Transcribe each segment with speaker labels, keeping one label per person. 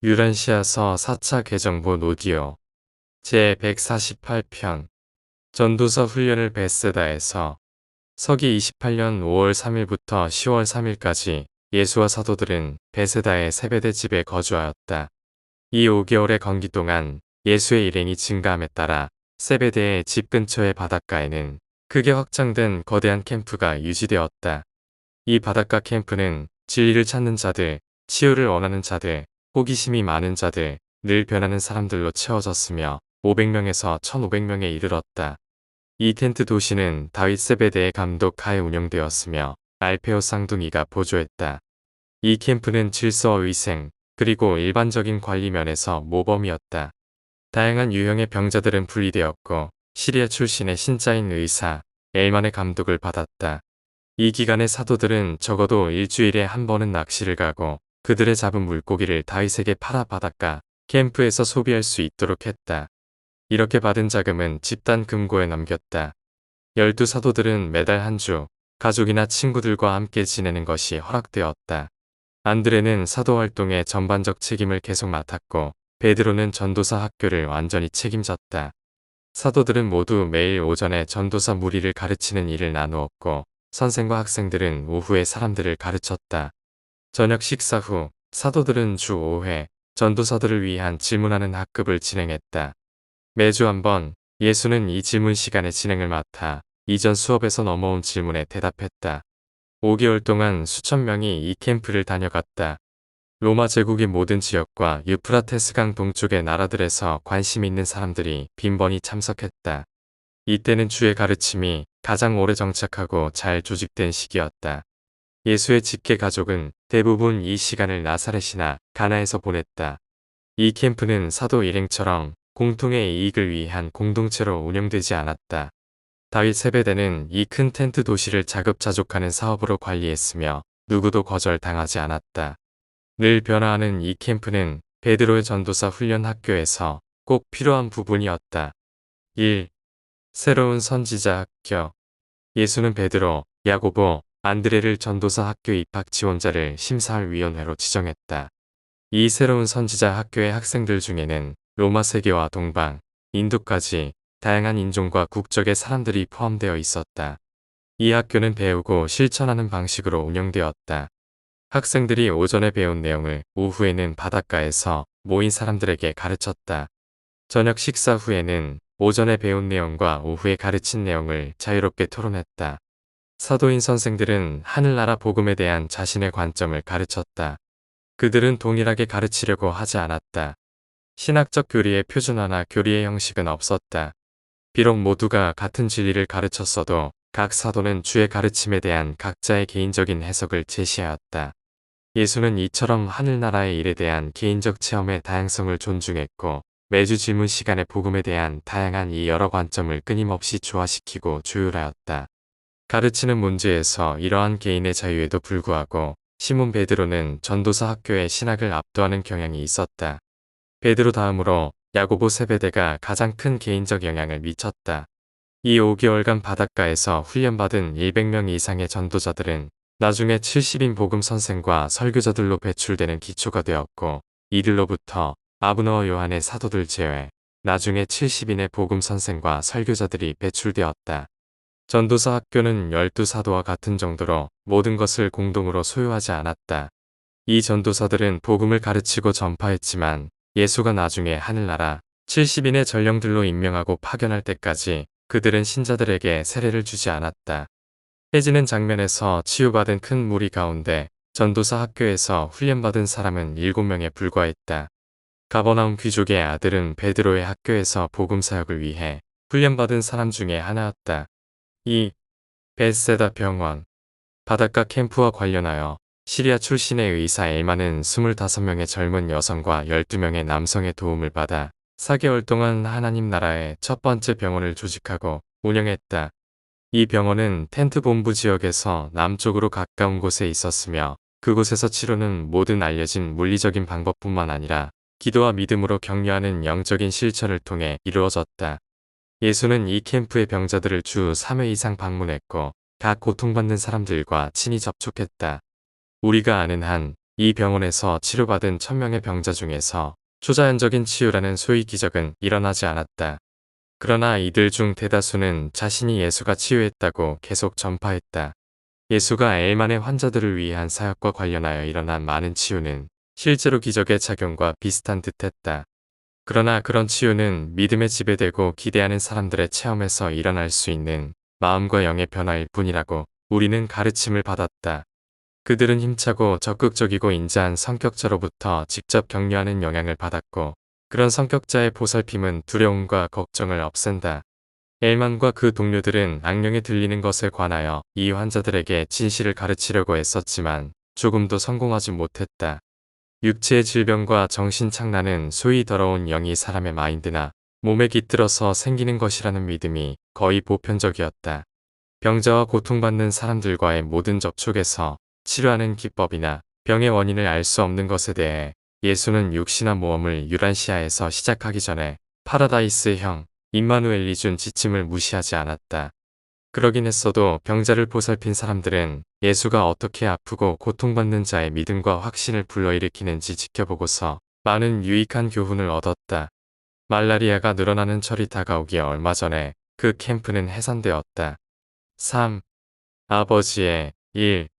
Speaker 1: 유란시아서 4차 개정본 오디오 제148편 전도서 훈련을 베세다에서 서기 28년 5월 3일부터 10월 3일까지 예수와 사도들은 베세다의 세베대 집에 거주하였다. 이 5개월의 건기 동안 예수의 일행이 증가함에 따라 세베대의 집 근처의 바닷가에는 크게 확장된 거대한 캠프가 유지되었다. 이 바닷가 캠프는 진리를 찾는 자들, 치유를 원하는 자들, 호기심이 많은 자들, 늘 변하는 사람들로 채워졌으며 500명에서 1500명에 이르렀다. 이 텐트 도시는 다윗 세베대의 감독 하에 운영되었으며 알페오 쌍둥이가 보조했다. 이 캠프는 질서와 위생, 그리고 일반적인 관리 면에서 모범이었다. 다양한 유형의 병자들은 분리되었고 시리아 출신의 신자인 의사, 엘만의 감독을 받았다. 이 기간에 사도들은 적어도 일주일에 한 번은 낚시를 가고 그들의 잡은 물고기를 다윗에게 팔아 바닷가 캠프에서 소비할 수 있도록 했다. 이렇게 받은 자금은 집단 금고에 넘겼다. 12사도들은 매달 한 주 가족이나 친구들과 함께 지내는 것이 허락되었다. 안드레는 사도 활동의 전반적 책임을 계속 맡았고 베드로는 전도사 학교를 완전히 책임졌다. 사도들은 모두 매일 오전에 전도사 무리를 가르치는 일을 나누었고 선생과 학생들은 오후에 사람들을 가르쳤다. 저녁 식사 후 사도들은 주 5회 전도사들을 위한 질문하는 학급을 진행했다. 매주 한 번 예수는 이 질문 시간의 진행을 맡아 이전 수업에서 넘어온 질문에 대답했다. 5개월 동안 수천 명이 이 캠프를 다녀갔다. 로마 제국의 모든 지역과 유프라테스강 동쪽의 나라들에서 관심 있는 사람들이 빈번히 참석했다. 이때는 주의 가르침이 가장 오래 정착하고 잘 조직된 시기였다. 예수의 직계 가족은 대부분 이 시간을 나사렛이나 가나에서 보냈다. 이 캠프는 사도 일행처럼 공통의 이익을 위한 공동체로 운영되지 않았다. 다윗 세베대는 이 큰 텐트 도시를 자급자족하는 사업으로 관리했으며 누구도 거절당하지 않았다. 늘 변화하는 이 캠프는 베드로의 전도사 훈련 학교에서 꼭 필요한 부분이었다. 1. 새로운 선지자 학교. 예수는 베드로, 야고보, 안드레를 전도사 학교 입학 지원자를 심사할 위원회로 지정했다. 이 새로운 선지자 학교의 학생들 중에는 로마 세계와 동방, 인도까지 다양한 인종과 국적의 사람들이 포함되어 있었다. 이 학교는 배우고 실천하는 방식으로 운영되었다. 학생들이 오전에 배운 내용을 오후에는 바닷가에서 모인 사람들에게 가르쳤다. 저녁 식사 후에는 오전에 배운 내용과 오후에 가르친 내용을 자유롭게 토론했다. 사도인 선생들은 하늘나라 복음에 대한 자신의 관점을 가르쳤다. 그들은 동일하게 가르치려고 하지 않았다. 신학적 교리의 표준화나 교리의 형식은 없었다. 비록 모두가 같은 진리를 가르쳤어도 각 사도는 주의 가르침에 대한 각자의 개인적인 해석을 제시하였다. 예수는 이처럼 하늘나라의 일에 대한 개인적 체험의 다양성을 존중했고 매주 질문 시간에 복음에 대한 다양한 이 여러 관점을 끊임없이 조화시키고 조율하였다. 가르치는 문제에서 이러한 개인의 자유에도 불구하고 시몬 베드로는 전도사 학교의 신학을 압도하는 경향이 있었다. 베드로 다음으로 야고보 세베대가 가장 큰 개인적 영향을 미쳤다. 이 5개월간 바닷가에서 훈련받은 100명 이상의 전도자들은 나중에 70인 복음 선생과 설교자들로 배출되는 기초가 되었고 이들로부터 아브너와 요한의 사도들 제외 나중에 70인의 복음 선생과 설교자들이 배출되었다. 전도사 학교는 12사도와 같은 정도로 모든 것을 공동으로 소유하지 않았다. 이 전도사들은 복음을 가르치고 전파했지만 예수가 나중에 하늘나라 70인의 전령들로 임명하고 파견할 때까지 그들은 신자들에게 세례를 주지 않았다. 해지는 장면에서 치유받은 큰 무리 가운데 전도사 학교에서 훈련받은 사람은 7명에 불과했다. 가버나움 귀족의 아들은 베드로의 학교에서 복음 사역을 위해 훈련받은 사람 중에 하나였다. 2. 베세다 병원. 바닷가 캠프와 관련하여 시리아 출신의 의사 엘만은 25명의 젊은 여성과 12명의 남성의 도움을 받아 4개월 동안 하나님 나라의 첫 번째 병원을 조직하고 운영했다. 이 병원은 텐트 본부 지역에서 남쪽으로 가까운 곳에 있었으며 그곳에서 치료는 모든 알려진 물리적인 방법뿐만 아니라 기도와 믿음으로 격려하는 영적인 실천을 통해 이루어졌다. 예수는 이 캠프의 병자들을 주 3회 이상 방문했고 각 고통받는 사람들과 친히 접촉했다. 우리가 아는 한 이 병원에서 치료받은 1000명의 병자 중에서 초자연적인 치유라는 소위 기적은 일어나지 않았다. 그러나 이들 중 대다수는 자신이 예수가 치유했다고 계속 전파했다. 예수가 엘만의 환자들을 위한 사역과 관련하여 일어난 많은 치유는 실제로 기적의 작용과 비슷한 듯했다. 그러나 그런 치유는 믿음에 지배되고 기대하는 사람들의 체험에서 일어날 수 있는 마음과 영의 변화일 뿐이라고 우리는 가르침을 받았다. 그들은 힘차고 적극적이고 인자한 성격자로부터 직접 격려하는 영향을 받았고, 그런 성격자의 보살핌은 두려움과 걱정을 없앤다. 엘만과 그 동료들은 악령에 들리는 것에 관하여 이 환자들에게 진실을 가르치려고 애썼지만 조금도 성공하지 못했다. 육체의 질병과 정신착란은 소위 더러운 영이 사람의 마인드나 몸에 깃들어서 생기는 것이라는 믿음이 거의 보편적이었다. 병자와 고통받는 사람들과의 모든 접촉에서 치료하는 기법이나 병의 원인을 알 수 없는 것에 대해 예수는 육신화 모험을 유란시아에서 시작하기 전에 파라다이스형 임마누엘이 준 지침을 무시하지 않았다. 그러긴 했어도 병자를 보살핀 사람들은 예수가 어떻게 아프고 고통받는 자의 믿음과 확신을 불러일으키는지 지켜보고서 많은 유익한 교훈을 얻었다. 말라리아가 늘어나는 철이 다가오기 얼마 전에 그 캠프는 해산되었다. 3. 아버지의 일.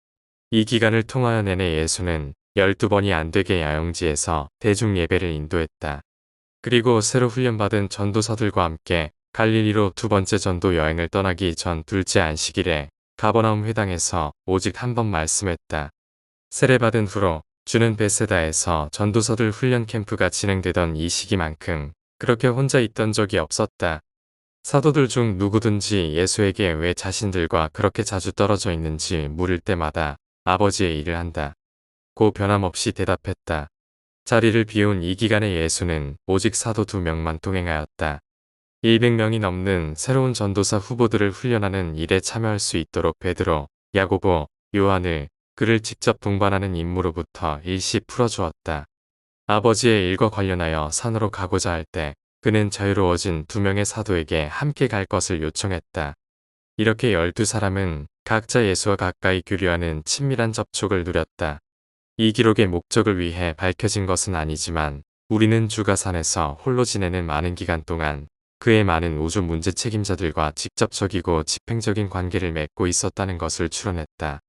Speaker 1: 이 기간을 통하여 내내 예수는 12번이 안되게 야영지에서 대중 예배를 인도했다. 그리고 새로 훈련받은 전도사들과 함께 갈릴리로 두 번째 전도 여행을 떠나기 전 둘째 안식일에 가버나움 회당에서 오직 한 번 말씀했다. 세례받은 후로 주는 베세다에서 전도사들 훈련 캠프가 진행되던 이 시기만큼 그렇게 혼자 있던 적이 없었다. 사도들 중 누구든지 예수에게 왜 자신들과 그렇게 자주 떨어져 있는지 물을 때마다 아버지의 일을 한다 고 변함없이 대답했다. 자리를 비운 이 기간에 예수는 오직 사도 2명만 동행하였다. 100명이 넘는 새로운 전도사 후보들을 훈련하는 일에 참여할 수 있도록 베드로, 야고보, 요한을 그를 직접 동반하는 임무로부터 일시 풀어주었다. 아버지의 일과 관련하여 산으로 가고자 할 때 그는 자유로워진 2명의 사도에게 함께 갈 것을 요청했다. 이렇게 12사람은 각자 예수와 가까이 교류하는 친밀한 접촉을 누렸다. 이 기록의 목적을 위해 밝혀진 것은 아니지만 우리는 주가산에서 홀로 지내는 많은 기간 동안 그의 많은 우주 문제 책임자들과 직접적이고 집행적인 관계를 맺고 있었다는 것을 추론했다.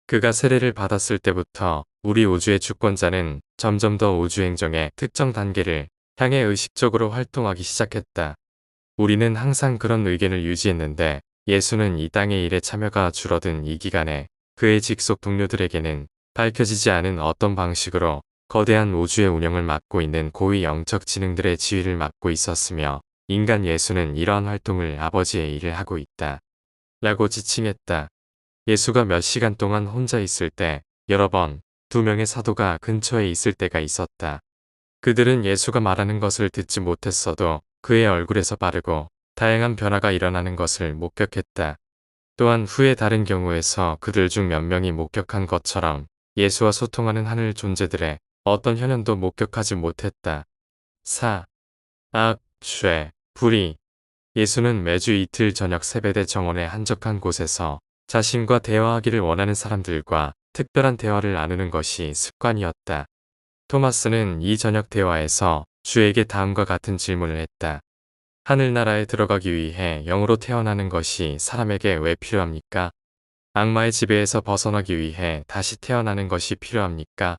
Speaker 1: 그가 세례를 받았을 때부터 우리 우주의 주권자는 점점 더 우주행정의 특정 단계를 향해 의식적으로 활동하기 시작했다. 우리는 항상 그런 의견을 유지했는데 예수는 이 땅의 일에 참여가 줄어든 이 기간에 그의 직속 동료들에게는 밝혀지지 않은 어떤 방식으로 거대한 우주의 운영을 맡고 있는 고위 영적 지능들의 지휘를 맡고 있었으며 인간 예수는 이러한 활동을 아버지의 일을 하고 있다. 라고 지칭했다. 예수가 몇 시간 동안 혼자 있을 때 여러 번 2명의 사도가 근처에 있을 때가 있었다. 그들은 예수가 말하는 것을 듣지 못했어도 그의 얼굴에서 바르고 다양한 변화가 일어나는 것을 목격했다. 또한 후에 다른 경우에서 그들 중 몇 명이 목격한 것처럼 예수와 소통하는 하늘 존재들의 어떤 현현도 목격하지 못했다. 4. 악, 죄, 불의. 예수는 매주 이틀 저녁 세배대 정원의 한적한 곳에서 자신과 대화하기를 원하는 사람들과 특별한 대화를 나누는 것이 습관이었다. 토마스는 이 저녁 대화에서 주에게 다음과 같은 질문을 했다. 하늘나라에 들어가기 위해 영으로 태어나는 것이 사람에게 왜 필요합니까? 악마의 지배에서 벗어나기 위해 다시 태어나는 것이 필요합니까?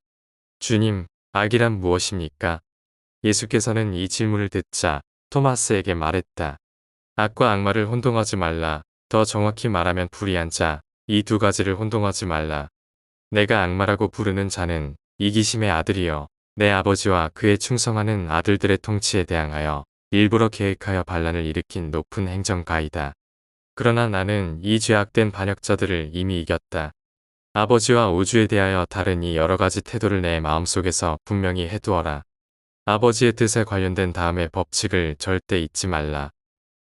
Speaker 1: 주님, 악이란 무엇입니까? 예수께서는 이 질문을 듣자 토마스에게 말했다. 악과 악마를 혼동하지 말라. 더 정확히 말하면 불의한 자, 이 두 가지를 혼동하지 말라. 내가 악마라고 부르는 자는 이기심의 아들이요. 내 아버지와 그에 충성하는 아들들의 통치에 대항하여 일부러 계획하여 반란을 일으킨 높은 행정가이다. 그러나 나는 이 죄악된 반역자들을 이미 이겼다. 아버지와 우주에 대하여 다른 이 여러 가지 태도를 내 마음속에서 분명히 해두어라. 아버지의 뜻에 관련된 다음의 법칙을 절대 잊지 말라.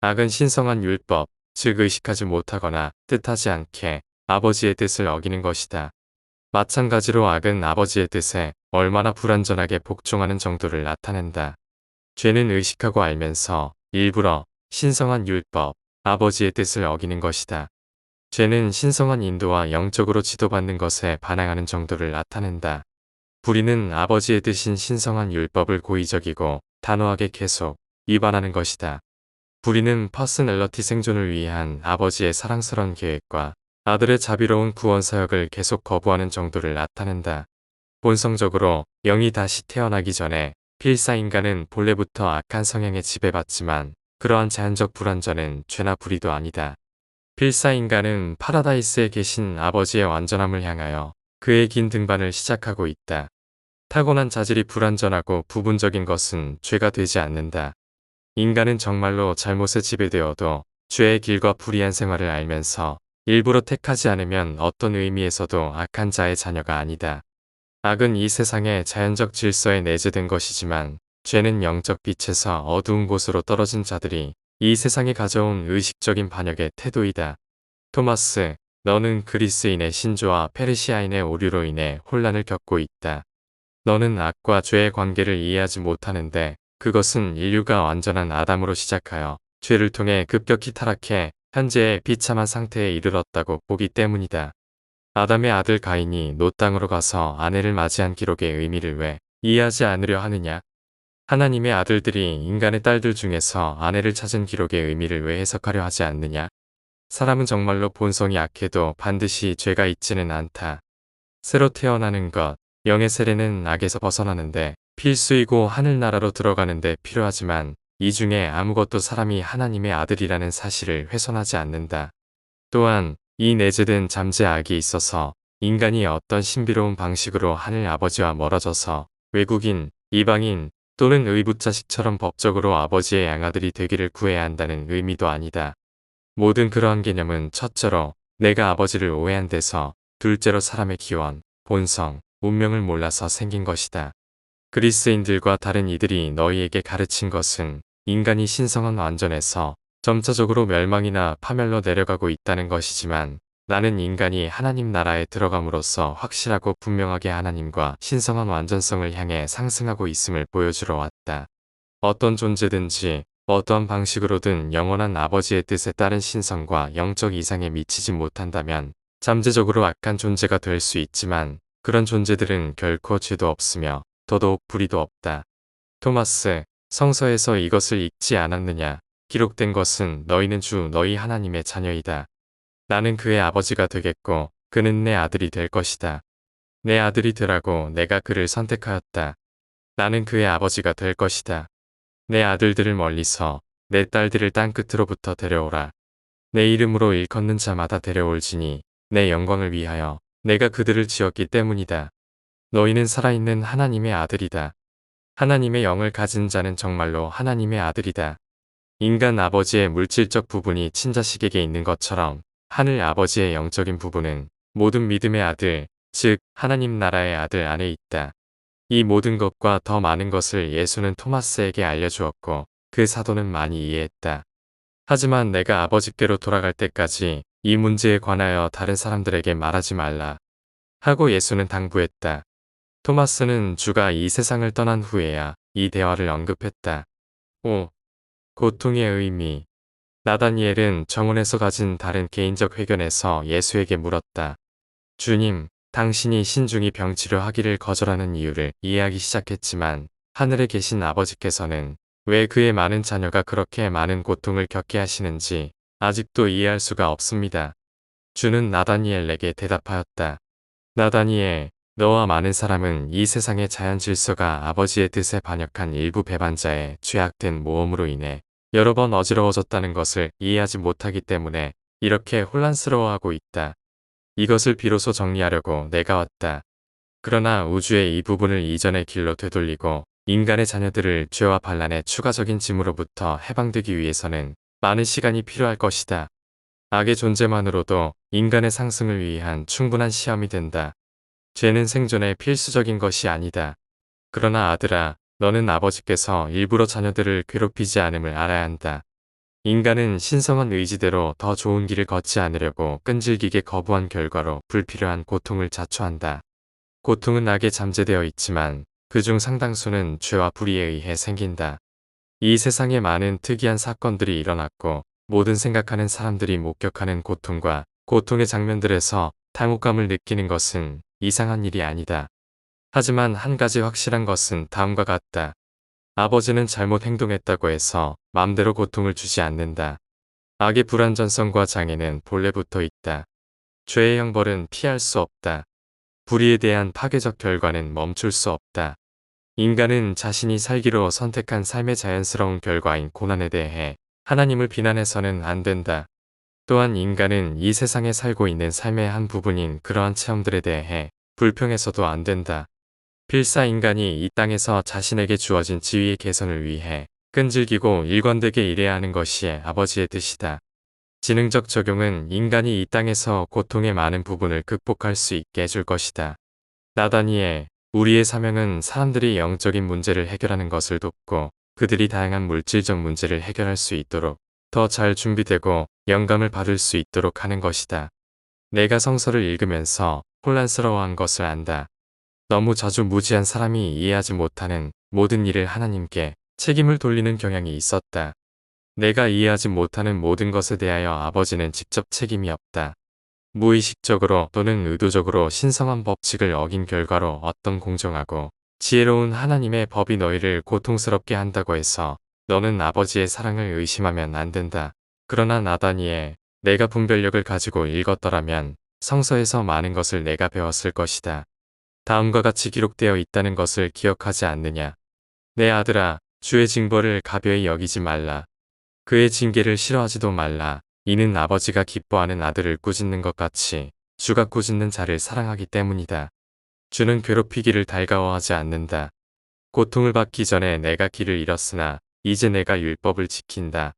Speaker 1: 악은 신성한 율법, 즉 의식하지 못하거나 뜻하지 않게 아버지의 뜻을 어기는 것이다. 마찬가지로 악은 아버지의 뜻에 얼마나 불완전하게 복종하는 정도를 나타낸다. 죄는 의식하고 알면서 일부러 신성한 율법, 아버지의 뜻을 어기는 것이다. 죄는 신성한 인도와 영적으로 지도받는 것에 반항하는 정도를 나타낸다. 불의는 아버지의 뜻인 신성한 율법을 고의적이고 단호하게 계속 위반하는 것이다. 불의는 퍼스널러티 생존을 위한 아버지의 사랑스러운 계획과 아들의 자비로운 구원 사역을 계속 거부하는 정도를 나타낸다. 본성적으로 영이 다시 태어나기 전에 필사인간은 본래부터 악한 성향에 지배받지만 그러한 자연적 불완전은 죄나 불의도 아니다. 필사인간은 파라다이스에 계신 아버지의 완전함을 향하여 그의 긴 등반을 시작하고 있다. 타고난 자질이 불완전하고 부분적인 것은 죄가 되지 않는다. 인간은 정말로 잘못에 지배되어도 죄의 길과 불의한 생활을 알면서 일부러 택하지 않으면 어떤 의미에서도 악한 자의 자녀가 아니다. 악은 이 세상의 자연적 질서에 내재된 것이지만 죄는 영적 빛에서 어두운 곳으로 떨어진 자들이 이 세상에 가져온 의식적인 반역의 태도이다. 토마스, 너는 그리스인의 신조와 페르시아인의 오류로 인해 혼란을 겪고 있다. 너는 악과 죄의 관계를 이해하지 못하는데 그것은 인류가 완전한 아담으로 시작하여 죄를 통해 급격히 타락해 현재의 비참한 상태에 이르렀다고 보기 때문이다. 아담의 아들 가인이 노 땅으로 가서 아내를 맞이한 기록의 의미를 왜 이해하지 않으려 하느냐? 하나님의 아들들이 인간의 딸들 중에서 아내를 찾은 기록의 의미를 왜 해석하려 하지 않느냐? 사람은 정말로 본성이 악해도 반드시 죄가 있지는 않다. 새로 태어나는 것, 영의 세례는 악에서 벗어나는데 필수이고 하늘나라로 들어가는데 필요하지만 이 중에 아무것도 사람이 하나님의 아들이라는 사실을 훼손하지 않는다. 또한 이 내재된 잠재 악이 있어서 인간이 어떤 신비로운 방식으로 하늘 아버지와 멀어져서 외국인, 이방인 또는 의붓자식처럼 법적으로 아버지의 양아들이 되기를 구해야 한다는 의미도 아니다. 모든 그러한 개념은 첫째로 내가 아버지를 오해한 데서 둘째로 사람의 기원, 본성, 운명을 몰라서 생긴 것이다. 그리스인들과 다른 이들이 너희에게 가르친 것은 인간이 신성한 완전에서 점차적으로 멸망이나 파멸로 내려가고 있다는 것이지만 나는 인간이 하나님 나라에 들어감으로써 확실하고 분명하게 하나님과 신성한 완전성을 향해 상승하고 있음을 보여주러 왔다. 어떤 존재든지 어떠한 방식으로든 영원한 아버지의 뜻에 따른 신성과 영적 이상에 미치지 못한다면 잠재적으로 악한 존재가 될 수 있지만 그런 존재들은 결코 죄도 없으며 더더욱 불의도 없다. 토마스, 성서에서 이것을 읽지 않았느냐? 기록된 것은 너희는 주 너희 하나님의 자녀이다. 나는 그의 아버지가 되겠고 그는 내 아들이 될 것이다. 내 아들이 되라고 내가 그를 선택하였다. 나는 그의 아버지가 될 것이다. 내 아들들을 멀리서 내 딸들을 땅끝으로부터 데려오라. 내 이름으로 일컫는 자마다 데려올지니 내 영광을 위하여 내가 그들을 지었기 때문이다. 너희는 살아있는 하나님의 아들이다. 하나님의 영을 가진 자는 정말로 하나님의 아들이다. 인간 아버지의 물질적 부분이 친자식에게 있는 것처럼 하늘 아버지의 영적인 부분은 모든 믿음의 아들, 즉 하나님 나라의 아들 안에 있다. 이 모든 것과 더 많은 것을 예수는 토마스에게 알려주었고 그 사도는 많이 이해했다. 하지만 내가 아버지께로 돌아갈 때까지 이 문제에 관하여 다른 사람들에게 말하지 말라 하고 예수는 당부했다. 토마스는 주가 이 세상을 떠난 후에야 이 대화를 언급했다. 5. 고통의 의미. 나다니엘은 정원에서 가진 다른 개인적 회견에서 예수에게 물었다. 주님, 당신이 신중히 병치료하기를 거절하는 이유를 이해하기 시작했지만 하늘에 계신 아버지께서는 왜 그의 많은 자녀가 그렇게 많은 고통을 겪게 하시는지 아직도 이해할 수가 없습니다. 주는 나다니엘에게 대답하였다. 나다니엘, 너와 많은 사람은 이 세상의 자연 질서가 아버지의 뜻에 반역한 일부 배반자의 죄악된 모험으로 인해 여러 번 어지러워졌다는 것을 이해하지 못하기 때문에 이렇게 혼란스러워하고 있다. 이것을 비로소 정리하려고 내가 왔다. 그러나 우주의 이 부분을 이전의 길로 되돌리고 인간의 자녀들을 죄와 반란의 추가적인 짐으로부터 해방되기 위해서는 많은 시간이 필요할 것이다. 악의 존재만으로도 인간의 상승을 위한 충분한 시험이 된다. 죄는 생존의 필수적인 것이 아니다. 그러나 아들아, 너는 아버지께서 일부러 자녀들을 괴롭히지 않음을 알아야 한다. 인간은 신성한 의지대로 더 좋은 길을 걷지 않으려고 끈질기게 거부한 결과로 불필요한 고통을 자초한다. 고통은 악에 잠재되어 있지만 그중 상당수는 죄와 불의에 의해 생긴다. 이 세상에 많은 특이한 사건들이 일어났고 모든 생각하는 사람들이 목격하는 고통과 고통의 장면들에서 당혹감을 느끼는 것은 이상한 일이 아니다. 하지만 한 가지 확실한 것은 다음과 같다. 아버지는 잘못 행동했다고 해서 맘대로 고통을 주지 않는다. 악의 불완전성과 장애는 본래 붙어 있다. 죄의 형벌은 피할 수 없다. 불의에 대한 파괴적 결과는 멈출 수 없다. 인간은 자신이 살기로 선택한 삶의 자연스러운 결과인 고난에 대해 하나님을 비난해서는 안 된다. 또한 인간은 이 세상에 살고 있는 삶의 한 부분인 그러한 체험들에 대해 불평해서도 안 된다. 필사 인간이 이 땅에서 자신에게 주어진 지위의 개선을 위해 끈질기고 일관되게 일해야 하는 것이 아버지의 뜻이다. 지능적 적용은 인간이 이 땅에서 고통의 많은 부분을 극복할 수 있게 해줄 것이다. 나다니엘, 우리의 사명은 사람들이 영적인 문제를 해결하는 것을 돕고 그들이 다양한 물질적 문제를 해결할 수 있도록 더 잘 준비되고 영감을 받을 수 있도록 하는 것이다. 내가 성서를 읽으면서 혼란스러워한 것을 안다. 너무 자주무지한 사람이 이해하지 못하는 모든 일을 하나님께 책임을 돌리는 경향이 있었다. 내가 이해하지 못하는 모든 것에 대하여 아버지는 직접 책임이 없다. 무의식적으로 또는 의도적으로 신성한 법칙을 어긴 결과로 어떤 공정하고 지혜로운 하나님의 법이 너희를 고통스럽게 한다고 해서 너는 아버지의 사랑을 의심하면 안 된다. 그러나 나다니엘, 내가 분별력을 가지고 읽었더라면 성서에서 많은 것을 내가 배웠을 것이다. 다음과 같이 기록되어 있다는 것을 기억하지 않느냐. 내 아들아, 주의 징벌을 가벼이 여기지 말라. 그의 징계를 싫어하지도 말라. 이는 아버지가 기뻐하는 아들을 꾸짖는 것 같이 주가 꾸짖는 자를 사랑하기 때문이다. 주는 괴롭히기를 달가워하지 않는다. 고통을 받기 전에 내가 길을 잃었으나 이제 내가 율법을 지킨다.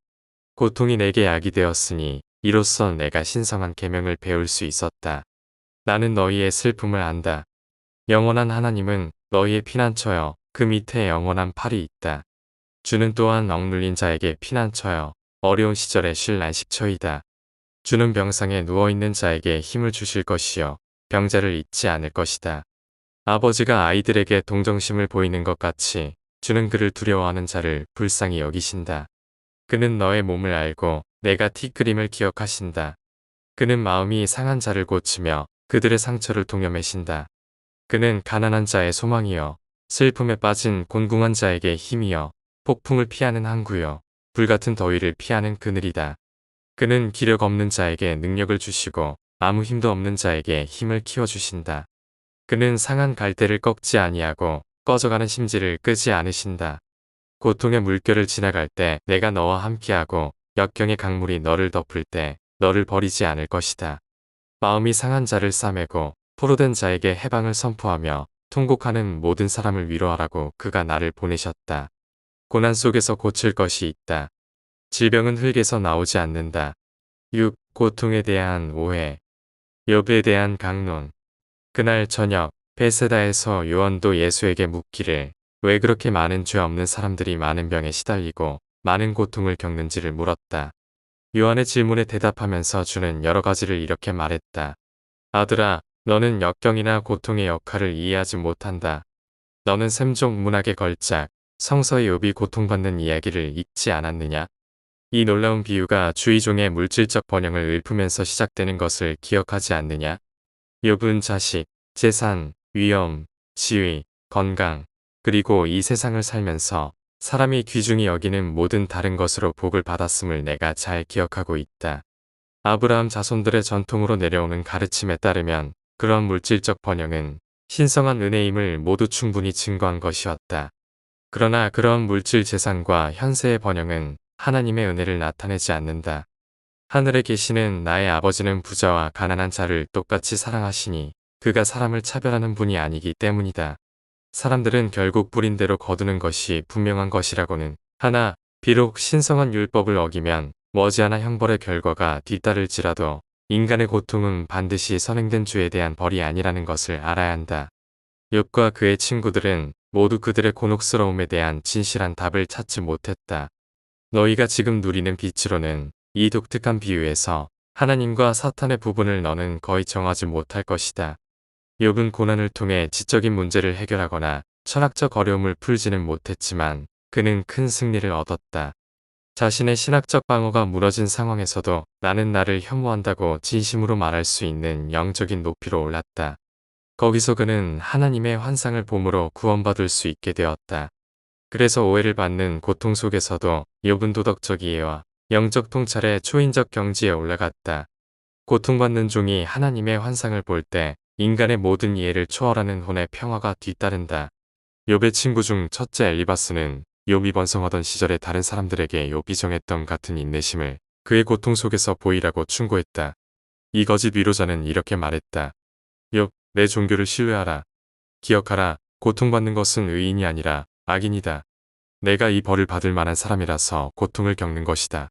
Speaker 1: 고통이 내게 약이 되었으니 이로써 내가 신성한 계명을 배울 수 있었다. 나는 너희의 슬픔을 안다. 영원한 하나님은 너희의 피난처여 그 밑에 영원한 팔이 있다. 주는 또한 억눌린 자에게 피난처여 어려운 시절에 쉴 안식처이다. 주는 병상에 누워있는 자에게 힘을 주실 것이요 병자를 잊지 않을 것이다. 아버지가 아이들에게 동정심을 보이는 것 같이 주는 그를 두려워하는 자를 불쌍히 여기신다. 그는 너의 몸을 알고 내가 티끌임을 기억하신다. 그는 마음이 상한 자를 고치며 그들의 상처를 동여매신다. 그는 가난한 자의 소망이여 슬픔에 빠진 곤궁한 자에게 힘이여 폭풍을 피하는 항구여 불같은 더위를 피하는 그늘이다. 그는 기력 없는 자에게 능력을 주시고 아무 힘도 없는 자에게 힘을 키워주신다. 그는 상한 갈대를 꺾지 아니하고 꺼져가는 심지를 끄지 않으신다. 고통의 물결을 지나갈 때 내가 너와 함께하고 역경의 강물이 너를 덮을 때 너를 버리지 않을 것이다. 마음이 상한 자를 싸매고 포로된 자에게 해방을 선포하며 통곡하는 모든 사람을 위로하라고 그가 나를 보내셨다. 고난 속에서 고칠 것이 있다. 질병은 흙에서 나오지 않는다. 6. 고통에 대한 오해. 욥에 대한 강론. 그날 저녁 베세다에서 요한도 예수에게 묻기를 왜 그렇게 많은 죄 없는 사람들이 많은 병에 시달리고 많은 고통을 겪는지를 물었다. 요한의 질문에 대답하면서 주는 여러 가지를 이렇게 말했다. 아들아, 너는 역경이나 고통의 역할을 이해하지 못한다. 너는 샘종 문학의 걸작, 성서의 욥이 고통받는 이야기를 읽지 않았느냐? 이 놀라운 비유가 주의종의 물질적 번영을 읊으면서 시작되는 것을 기억하지 않느냐? 욥은 자식, 재산, 위엄, 지위, 건강, 그리고 이 세상을 살면서 사람이 귀중히 여기는 모든 다른 것으로 복을 받았음을 내가 잘 기억하고 있다. 아브라함 자손들의 전통으로 내려오는 가르침에 따르면 그런 물질적 번영은 신성한 은혜임을 모두 충분히 증거한 것이었다. 그러나 그런 물질 재산과 현세의 번영은 하나님의 은혜를 나타내지 않는다. 하늘에 계시는 나의 아버지는 부자와 가난한 자를 똑같이 사랑하시니 그가 사람을 차별하는 분이 아니기 때문이다. 사람들은 결국 뿌린 대로 거두는 것이 분명한 것이라고는 하나 비록 신성한 율법을 어기면 머지않아 형벌의 결과가 뒤따를지라도 인간의 고통은 반드시 선행된 죄에 대한 벌이 아니라는 것을 알아야 한다. 욥과 그의 친구들은 모두 그들의 곤혹스러움에 대한 진실한 답을 찾지 못했다. 너희가 지금 누리는 빛으로는 이 독특한 비유에서 하나님과 사탄의 부분을 너는 거의 정하지 못할 것이다. 욥은 고난을 통해 지적인 문제를 해결하거나 철학적 어려움을 풀지는 못했지만 그는 큰 승리를 얻었다. 자신의 신학적 방어가 무너진 상황에서도 나는 나를 혐오한다고 진심으로 말할 수 있는 영적인 높이로 올랐다. 거기서 그는 하나님의 환상을 봄으로 구원받을 수 있게 되었다. 그래서 오해를 받는 고통 속에서도 욥은 도덕적 이해와 영적 통찰의 초인적 경지에 올라갔다. 고통받는 종이 하나님의 환상을 볼 때 인간의 모든 이해를 초월하는 혼의 평화가 뒤따른다. 욥의 친구 중 첫째 엘리바스는 욥이 번성하던 시절에 다른 사람들에게 욥이 정했던 같은 인내심을 그의 고통 속에서 보이라고 충고했다. 이 거짓 위로자는 이렇게 말했다. 욥, 내 종교를 신뢰하라. 기억하라. 고통받는 것은 의인이 아니라 악인이다. 내가 이 벌을 받을 만한 사람이라서 고통을 겪는 것이다.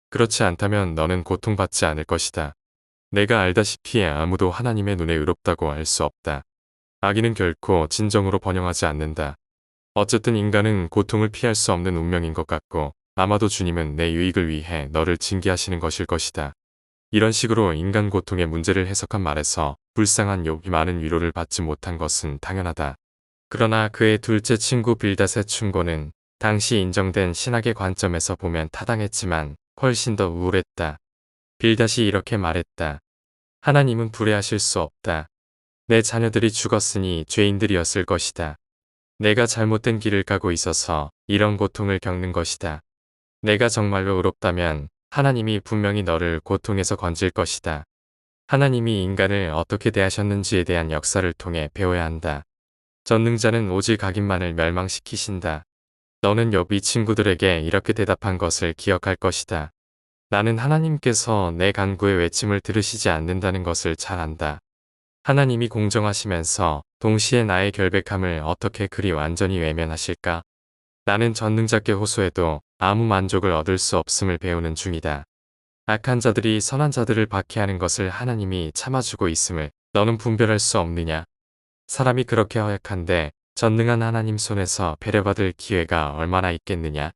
Speaker 1: 그렇지 않다면 너는 고통받지 않을 것이다. 내가 알다시피 아무도 하나님의 눈에 의롭다고 할 수 없다. 악인은 결코 진정으로 번영하지 않는다. 어쨌든 인간은 고통을 피할 수 없는 운명인 것 같고 아마도 주님은 내 유익을 위해 너를 징계하시는 것일 것이다. 이런 식으로 인간 고통의 문제를 해석한 말에서 불쌍한 욥이 많은 위로를 받지 못한 것은 당연하다. 그러나 그의 둘째 친구 빌닷의 충고는 당시 인정된 신학의 관점에서 보면 타당했지만 훨씬 더 우울했다. 빌닷이 이렇게 말했다. 하나님은 불의하실 수 없다. 내 자녀들이 죽었으니 죄인들이었을 것이다. 내가 잘못된 길을 가고 있어서 이런 고통을 겪는 것이다. 내가 정말로 의롭다면 하나님이 분명히 너를 고통에서 건질 것이다. 하나님이 인간을 어떻게 대하셨는지에 대한 역사를 통해 배워야 한다. 전능자는 오직 악인만을 멸망시키신다. 너는 욥이 친구들에게 이렇게 대답한 것을 기억할 것이다. 나는 하나님께서 내 간구의 외침을 들으시지 않는다는 것을 잘 안다. 하나님이 공정하시면서 동시에 나의 결백함을 어떻게 그리 완전히 외면하실까? 나는 전능자께 호소해도 아무 만족을 얻을 수 없음을 배우는 중이다. 악한 자들이 선한 자들을 박해하는 것을 하나님이 참아주고 있음을 너는 분별할 수 없느냐? 사람이 그렇게 허약한데 전능한 하나님 손에서 배려받을 기회가 얼마나 있겠느냐?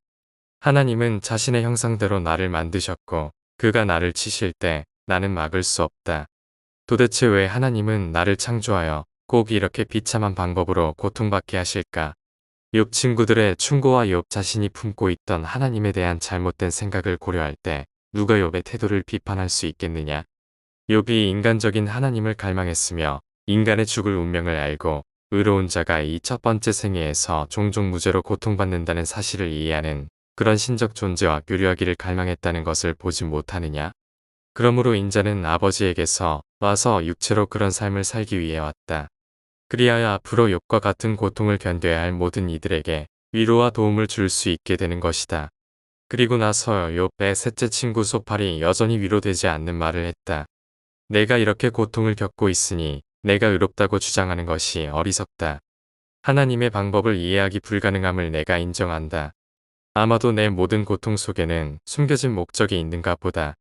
Speaker 1: 하나님은 자신의 형상대로 나를 만드셨고 그가 나를 치실 때 나는 막을 수 없다. 도대체 왜 하나님은 나를 창조하여 꼭 이렇게 비참한 방법으로 고통받게 하실까? 욥 친구들의 충고와 욥 자신이 품고 있던 하나님에 대한 잘못된 생각을 고려할 때 누가 욥의 태도를 비판할 수 있겠느냐? 욥이 인간적인 하나님을 갈망했으며 인간의 죽을 운명을 알고 의로운 자가 이 첫 번째 생애에서 종종 무죄로 고통받는다는 사실을 이해하는 그런 신적 존재와 교류하기를 갈망했다는 것을 보지 못하느냐? 그러므로 인자는 아버지에게서 와서 육체로 그런 삶을 살기 위해 왔다. 그리하여 앞으로 욥과 같은 고통을 견뎌야 할 모든 이들에게 위로와 도움을 줄 수 있게 되는 것이다. 그리고 나서 욥의 셋째 친구 소팔이 여전히 위로되지 않는 말을 했다. 내가 이렇게 고통을 겪고 있으니 내가 의롭다고 주장하는 것이 어리석다. 하나님의 방법을 이해하기 불가능함을 내가 인정한다. 아마도 내 모든 고통 속에는 숨겨진 목적이 있는가 보다.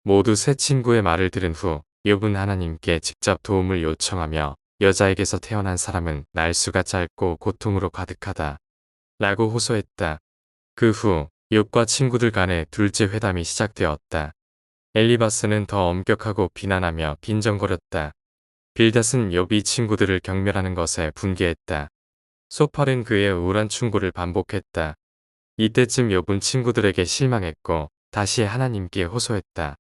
Speaker 1: 모두 세 친구의 말을 들은 후 욥은 하나님께 직접 도움을 요청하며 여자에게서 태어난 사람은 날수가 짧고 고통으로 가득하다. 라고 호소했다. 그 후 욥과 친구들 간의 둘째 회담이 시작되었다. 엘리바스는 더 엄격하고 비난하며 빈정거렸다. 빌닷은 욥이 친구들을 경멸하는 것에 분개했다. 소팔은 그의 우울한 충고를 반복했다. 이때쯤 욥은 친구들에게 실망했고 다시 하나님께 호소했다.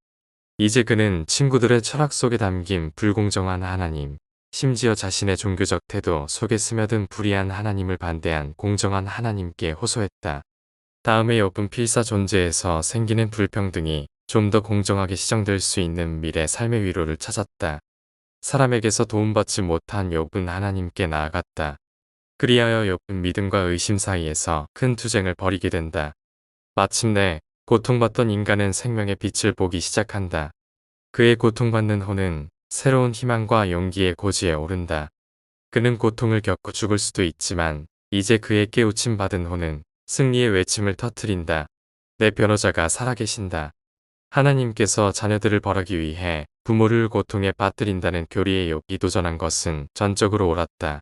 Speaker 1: 이제 그는 친구들의 철학 속에 담긴 불공정한 하나님, 심지어 자신의 종교적 태도 속에 스며든 불의한 하나님을 반대한 공정한 하나님께 호소했다. 다음에 욥은 필사 존재에서 생기는 불평등이 좀 더 공정하게 시정될 수 있는 미래 삶의 위로를 찾았다. 사람에게서 도움받지 못한 욥은 하나님께 나아갔다. 그리하여 욥은 믿음과 의심 사이에서 큰 투쟁을 벌이게 된다. 마침내 고통받던 인간은 생명의 빛을 보기 시작한다. 그의 고통받는 혼은 새로운 희망과 용기의 고지에 오른다. 그는 고통을 겪고 죽을 수도 있지만 이제 그의 깨우침 받은 혼은 승리의 외침을 터뜨린다. 내 변호자가 살아계신다. 하나님께서 자녀들을 벌하기 위해 부모를 고통에 빠뜨린다는 교리의 욥이 도전한 것은 전적으로 옳았다.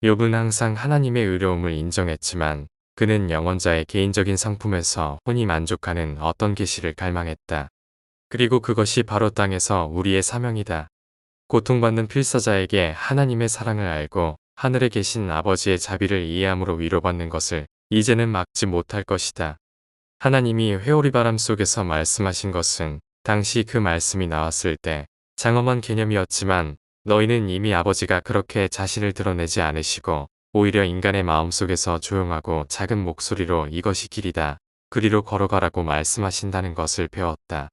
Speaker 1: 욥은 항상 하나님의 의로움을 인정했지만 그는 영원자의 개인적인 성품에서 혼이 만족하는 어떤 계시를 갈망했다. 그리고 그것이 바로 땅에서 우리의 사명이다. 고통받는 필사자에게 하나님의 사랑을 알고 하늘에 계신 아버지의 자비를 이해함으로 위로받는 것을 이제는 막지 못할 것이다. 하나님이 회오리 바람 속에서 말씀하신 것은 당시 그 말씀이 나왔을 때 장엄한 개념이었지만 너희는 이미 아버지가 그렇게 자신을 드러내지 않으시고 오히려 인간의 마음속에서 조용하고 작은 목소리로 이것이 길이다, 그리로 걸어가라고 말씀하신다는 것을 배웠다.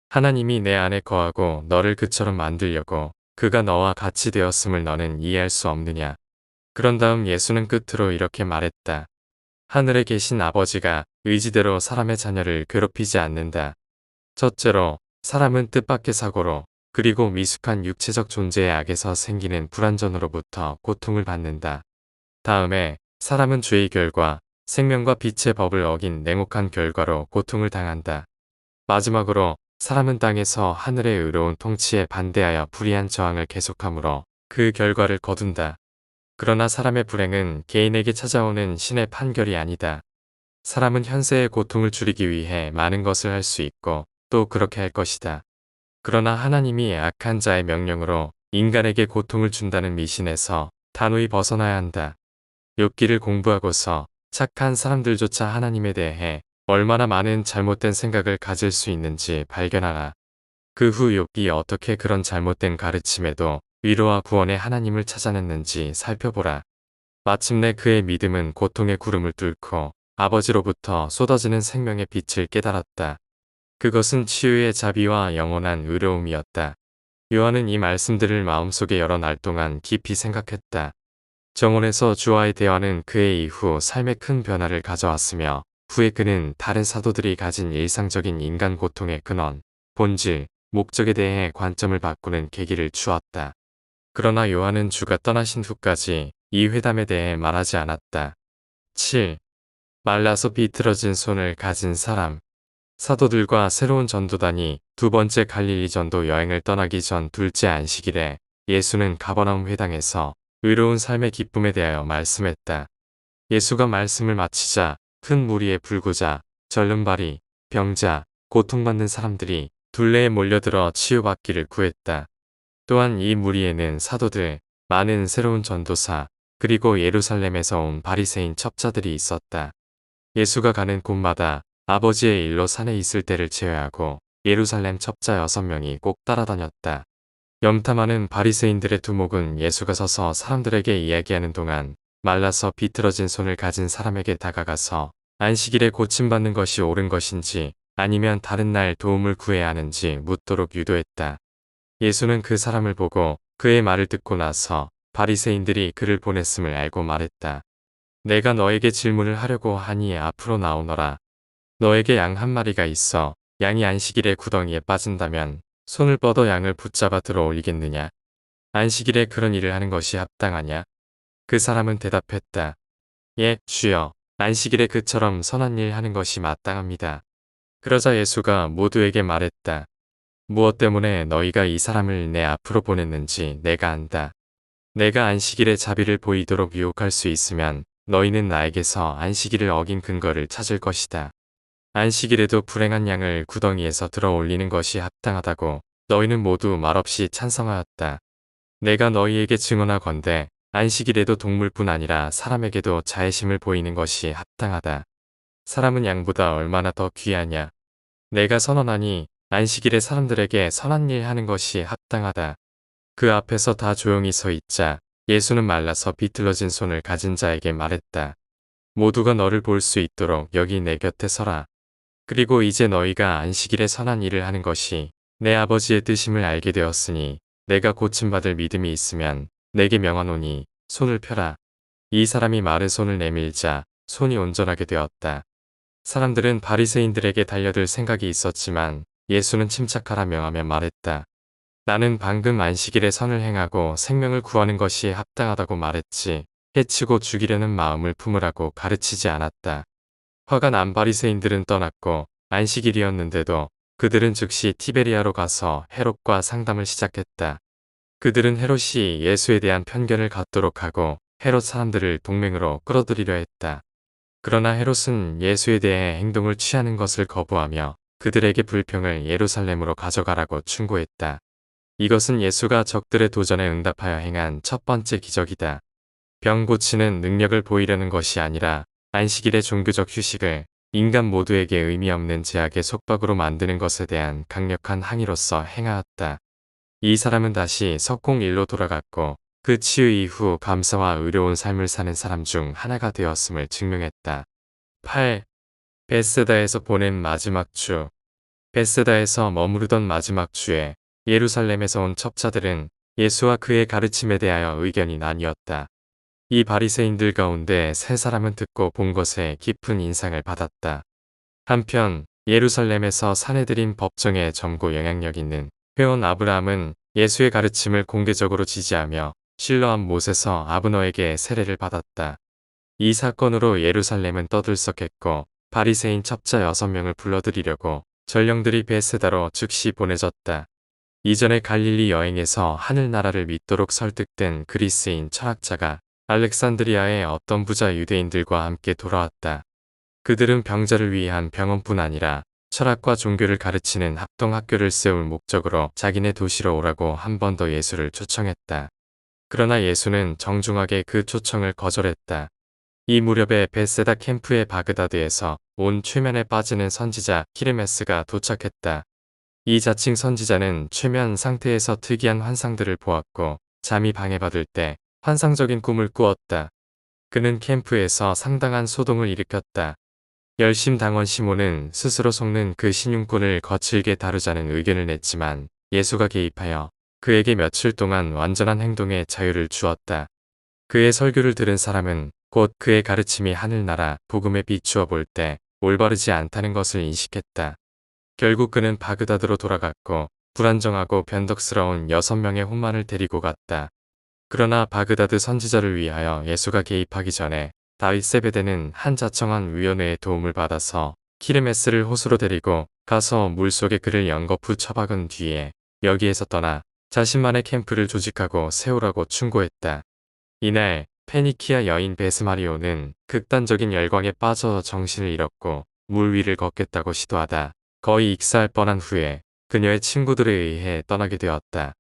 Speaker 1: 하나님이 내 안에 거하고 너를 그처럼 만들려고 그가 너와 같이 되었음을 너는 이해할 수 없느냐. 그런 다음 예수는 끝으로 이렇게 말했다. 하늘에 계신 아버지가 의지대로 사람의 자녀를 괴롭히지 않는다. 첫째로, 사람은 뜻밖의 사고로 그리고 미숙한 육체적 존재의 악에서 생기는 불완전으로부터 고통을 받는다. 다음에 사람은 죄의 결과, 생명과 빛의 법을 어긴 냉혹한 결과로 고통을 당한다. 마지막으로 사람은 땅에서 하늘의 의로운 통치에 반대하여 불의한 저항을 계속하므로 그 결과를 거둔다. 그러나 사람의 불행은 개인에게 찾아오는 신의 판결이 아니다. 사람은 현세의 고통을 줄이기 위해 많은 것을 할 수 있고 또 그렇게 할 것이다. 그러나 하나님이 악한 자의 명령으로 인간에게 고통을 준다는 미신에서 단호히 벗어나야 한다. 욥기를 공부하고서 착한 사람들조차 하나님에 대해 얼마나 많은 잘못된 생각을 가질 수 있는지 발견하라. 그 후 욥이 어떻게 그런 잘못된 가르침에도 위로와 구원의 하나님을 찾아냈는지 살펴보라. 마침내 그의 믿음은 고통의 구름을 뚫고 아버지로부터 쏟아지는 생명의 빛을 깨달았다. 그것은 치유의 자비와 영원한 의로움이었다. 요한은 이 말씀들을 마음속에 여러 날 동안 깊이 생각했다. 정원에서 주와의 대화는 그의 이후 삶에 큰 변화를 가져왔으며 후에 그는 다른 사도들이 가진 일상적인 인간 고통의 근원, 본질, 목적에 대해 관점을 바꾸는 계기를 주었다. 그러나 요한은 주가 떠나신 후까지 이 회담에 대해 말하지 않았다. 7. 말라서 비틀어진 손을 가진 사람. 사도들과 새로운 전도단이 두 번째 갈릴리 전도 여행을 떠나기 전 둘째 안식일에 예수는 가버나움 회당에서 의로운 삶의 기쁨에 대하여 말씀했다. 예수가 말씀을 마치자 큰 무리의 불구자, 절름발이, 병자, 고통받는 사람들이 둘레에 몰려들어 치유받기를 구했다. 또한 이 무리에는 사도들, 많은 새로운 전도사, 그리고 예루살렘에서 온 바리새인 첩자들이 있었다. 예수가 가는 곳마다 아버지의 일로 산에 있을 때를 제외하고 예루살렘 첩자 6명이 꼭 따라다녔다. 염탐하는 바리새인들의 두목은 예수가 서서 사람들에게 이야기하는 동안 말라서 비틀어진 손을 가진 사람에게 다가가서 안식일에 고침받는 것이 옳은 것인지 아니면 다른 날 도움을 구해야 하는지 묻도록 유도했다. 예수는 그 사람을 보고 그의 말을 듣고 나서 바리새인들이 그를 보냈음을 알고 말했다. 내가 너에게 질문을 하려고 하니 앞으로 나오너라. 너에게 양 한 마리가 있어 양이 안식일에 구덩이에 빠진다면 손을 뻗어 양을 붙잡아 들어 올리겠느냐? 안식일에 그런 일을 하는 것이 합당하냐? 그 사람은 대답했다. 예, 주여. 안식일에 그처럼 선한 일 하는 것이 마땅합니다. 그러자 예수가 모두에게 말했다. 무엇 때문에 너희가 이 사람을 내 앞으로 보냈는지 내가 안다. 내가 안식일에 자비를 보이도록 유혹할 수 있으면 너희는 나에게서 안식일을 어긴 근거를 찾을 것이다. 안식일에도 불행한 양을 구덩이에서 들어 올리는 것이 합당하다고 너희는 모두 말없이 찬성하였다. 내가 너희에게 증언하건대 안식일에도 동물뿐 아니라 사람에게도 자애심을 보이는 것이 합당하다. 사람은 양보다 얼마나 더 귀하냐. 내가 선언하니 안식일에 사람들에게 선한 일 하는 것이 합당하다. 그 앞에서 다 조용히 서 있자 예수는 말라서 비틀어진 손을 가진 자에게 말했다. 모두가 너를 볼 수 있도록 여기 내 곁에 서라. 그리고 이제 너희가 안식일에 선한 일을 하는 것이 내 아버지의 뜻임을 알게 되었으니 내가 고침받을 믿음이 있으면 내게 명하노니 손을 펴라. 이 사람이 마른 손을 내밀자 손이 온전하게 되었다. 사람들은 바리새인들에게 달려들 생각이 있었지만 예수는 침착하라 명하며 말했다. 나는 방금 안식일에 선을 행하고 생명을 구하는 것이 합당하다고 말했지 해치고 죽이려는 마음을 품으라고 가르치지 않았다. 화가 난 바리새인들은 떠났고 안식일이었는데도 그들은 즉시 티베리아로 가서 헤롯과 상담을 시작했다. 그들은 헤롯이 예수에 대한 편견을 갖도록 하고 헤롯 사람들을 동맹으로 끌어들이려 했다. 그러나 헤롯은 예수에 대해 행동을 취하는 것을 거부하며 그들에게 불평을 예루살렘으로 가져가라고 충고했다. 이것은 예수가 적들의 도전에 응답하여 행한 첫 번째 기적이다. 병 고치는 능력을 보이려는 것이 아니라 안식일의 종교적 휴식을 인간 모두에게 의미 없는 제약의 속박으로 만드는 것에 대한 강력한 항의로서 행하였다. 이 사람은 다시 석공 일로 돌아갔고 그 치유 이후 감사와 의로운 삶을 사는 사람 중 하나가 되었음을 증명했다. 8. 베세다에서 보낸 마지막 주. 베세다에서 머무르던 마지막 주에 예루살렘에서 온 첩자들은 예수와 그의 가르침에 대하여 의견이 나뉘었다. 이 바리새인들 가운데 세 사람은 듣고 본 것에 깊은 인상을 받았다. 한편 예루살렘에서 사내들인 법정의 점고 영향력 있는 회원 아브라함은 예수의 가르침을 공개적으로 지지하며 실로암 못에서 아브너에게 세례를 받았다. 이 사건으로 예루살렘은 떠들썩했고 바리새인 첩자 6명을 불러들이려고 전령들이 베세다로 즉시 보내졌다. 이전에 갈릴리 여행에서 하늘나라를 믿도록 설득된 그리스인 철학자가 알렉산드리아의 어떤 부자 유대인들과 함께 돌아왔다. 그들은 병자를 위한 병원뿐 아니라 철학과 종교를 가르치는 합동학교를 세울 목적으로 자기네 도시로 오라고 한 번 더 예수를 초청했다. 그러나 예수는 정중하게 그 초청을 거절했다. 이 무렵에 베세다 캠프의 바그다드에서 온 최면에 빠지는 선지자 키르메스가 도착했다. 이 자칭 선지자는 최면 상태에서 특이한 환상들을 보았고 잠이 방해받을 때 환상적인 꿈을 꾸었다. 그는 캠프에서 상당한 소동을 일으켰다. 열심당원 시몬은 스스로 속는 그 신용꾼을 거칠게 다루자는 의견을 냈지만 예수가 개입하여 그에게 며칠 동안 완전한 행동의 자유를 주었다. 그의 설교를 들은 사람은 곧 그의 가르침이 하늘나라 복음에 비추어 볼 때 올바르지 않다는 것을 인식했다. 결국 그는 바그다드로 돌아갔고 불안정하고 변덕스러운 6명의 혼만을 데리고 갔다. 그러나 바그다드 선지자를 위하여 예수가 개입하기 전에 다윗 세베대는 한 자청한 위원회의 도움을 받아서 키르메스를 호수로 데리고 가서 물속에 그를 연거푸 처박은 뒤에 여기에서 떠나 자신만의 캠프를 조직하고 세우라고 충고했다. 이날 페니키아 여인 베스마리오는 극단적인 열광에 빠져 정신을 잃었고 물 위를 걷겠다고 시도하다 거의 익사할 뻔한 후에 그녀의 친구들에 의해 떠나게 되었다.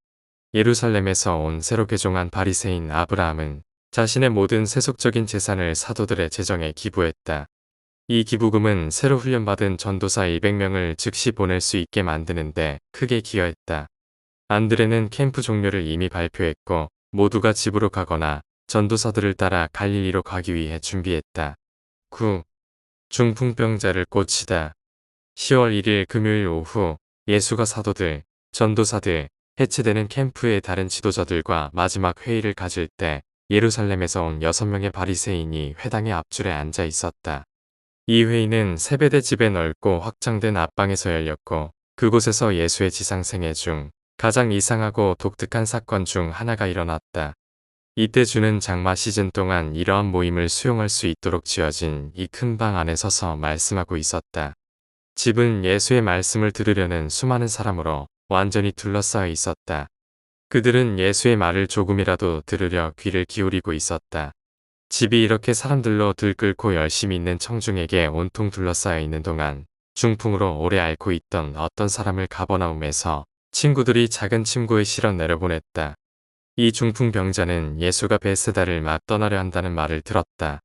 Speaker 1: 예루살렘에서 온 새로 개종한 바리새인 아브라함은 자신의 모든 세속적인 재산을 사도들의 재정에 기부했다. 이 기부금은 새로 훈련받은 전도사 200명을 즉시 보낼 수 있게 만드는데 크게 기여했다. 안드레는 캠프 종료를 이미 발표했고 모두가 집으로 가거나 전도사들을 따라 갈릴리로 가기 위해 준비했다. 9. 중풍병자를 고치다. 10월 1일 금요일 오후 예수가 사도들, 전도사들, 해체되는 캠프의 다른 지도자들과 마지막 회의를 가질 때 예루살렘에서 온 6명의 바리새인이 회당의 앞줄에 앉아 있었다. 이 회의는 세베대 집의 넓고 확장된 앞방에서 열렸고 그곳에서 예수의 지상생애 중 가장 이상하고 독특한 사건 중 하나가 일어났다. 이때 주는 장마 시즌 동안 이러한 모임을 수용할 수 있도록 지어진 이 큰 방 안에 서서 말씀하고 있었다. 집은 예수의 말씀을 들으려는 수많은 사람으로 완전히 둘러싸여 있었다. 그들은 예수의 말을 조금이라도 들으려 귀를 기울이고 있었다. 집이 이렇게 사람들로 들끓고 열심히 있는 청중에게 온통 둘러싸여 있는 동안 중풍으로 오래 앓고 있던 어떤 사람을 가버나움에서 친구들이 작은 침구에 실어 내려보냈다. 이 중풍 병자는 예수가 베세다를 막 떠나려 한다는 말을 들었다.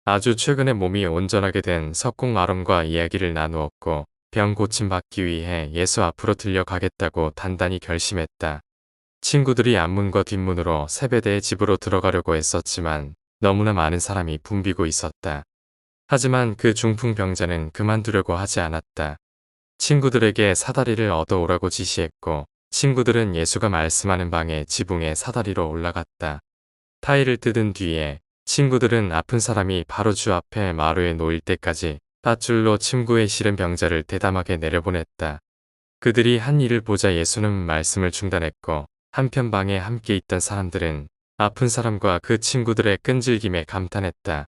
Speaker 1: 아주 최근에 몸이 온전하게 된 석공 아론과 이야기를 나누었고 병 고침받기 위해 예수 앞으로 들려가겠다고 단단히 결심했다. 친구들이 앞문과 뒷문으로 세베대의 집으로 들어가려고 했었지만 너무나 많은 사람이 붐비고 있었다. 하지만 그 중풍 병자는 그만두려고 하지 않았다. 친구들에게 사다리를 얻어오라고 지시했고 친구들은 예수가 말씀하는 방의 지붕에 사다리로 올라갔다. 타일을 뜯은 뒤에 친구들은 아픈 사람이 바로 주 앞에 마루에 놓일 때까지 밧줄로 침구에 실은 병자를 대담하게 내려보냈다. 그들이 한 일을 보자 예수는 말씀을 중단했고 한편 방에 함께 있던 사람들은 아픈 사람과 그 친구들의 끈질김에 감탄했다.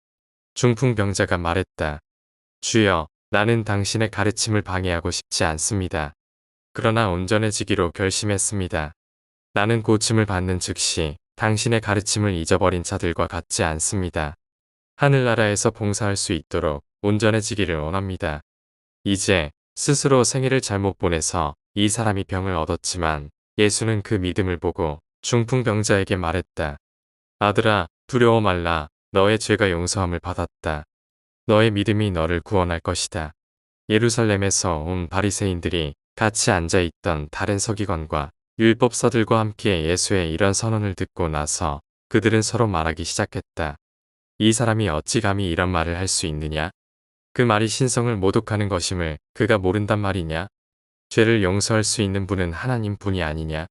Speaker 1: 중풍병자가 말했다. 주여, 나는 당신의 가르침을 방해하고 싶지 않습니다. 그러나 온전해지기로 결심했습니다. 나는 고침을 받는 즉시 당신의 가르침을 잊어버린 자들과 같지 않습니다. 하늘나라에서 봉사할 수 있도록 온전해지기를 원합니다. 이제 스스로 생애를 잘못 보내서 이 사람이 병을 얻었지만 예수는 그 믿음을 보고 중풍병자에게 말했다. 아들아, 두려워 말라. 너의 죄가 용서함을 받았다. 너의 믿음이 너를 구원할 것이다. 예루살렘에서 온 바리새인들이 같이 앉아있던 다른 서기관과 율법사들과 함께 예수의 이런 선언을 듣고 나서 그들은 서로 말하기 시작했다. 이 사람이 어찌 감히 이런 말을 할 수 있느냐? 그 말이 신성을 모독하는 것임을 그가 모른단 말이냐? 죄를 용서할 수 있는 분은 하나님뿐이 아니냐?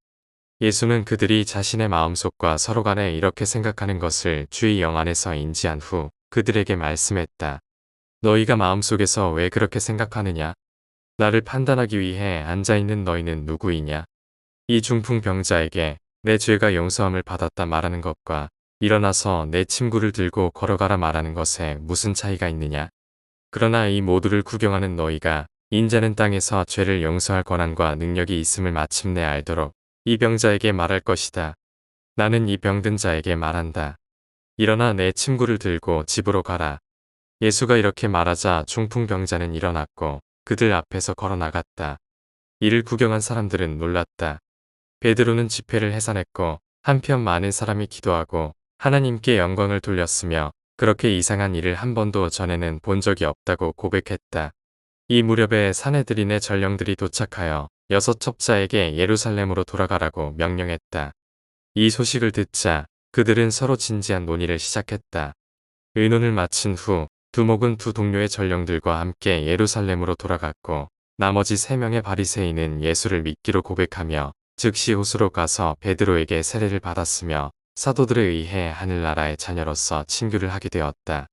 Speaker 1: 예수는 그들이 자신의 마음속과 서로 간에 이렇게 생각하는 것을 주의 영 안에서 인지한 후 그들에게 말씀했다. 너희가 마음속에서 왜 그렇게 생각하느냐? 나를 판단하기 위해 앉아있는 너희는 누구이냐? 이 중풍병자에게 내 죄가 용서함을 받았다 말하는 것과 일어나서 내 침구를 들고 걸어가라 말하는 것에 무슨 차이가 있느냐? 그러나 이 모두를 구경하는 너희가 인자는 땅에서 죄를 용서할 권한과 능력이 있음을 마침내 알도록 이 병자에게 말할 것이다. 나는 이 병든 자에게 말한다. 일어나 내 침구를 들고 집으로 가라. 예수가 이렇게 말하자 중풍병자는 일어났고 그들 앞에서 걸어 나갔다. 이를 구경한 사람들은 놀랐다. 베드로는 집회를 해산했고 한편 많은 사람이 기도하고 하나님께 영광을 돌렸으며 그렇게 이상한 일을 한 번도 전에는 본 적이 없다고 고백했다. 이 무렵에 사내들인의 전령들이 도착하여 6 첩자에게 예루살렘으로 돌아가라고 명령했다. 이 소식을 듣자 그들은 서로 진지한 논의를 시작했다. 의논을 마친 후 두목은 두 동료의 전령들과 함께 예루살렘으로 돌아갔고 나머지 3명의 바리새인은 예수를 믿기로 고백하며 즉시 호수로 가서 베드로에게 세례를 받았으며 사도들에 의해 하늘나라의 자녀로서 친교를 하게 되었다.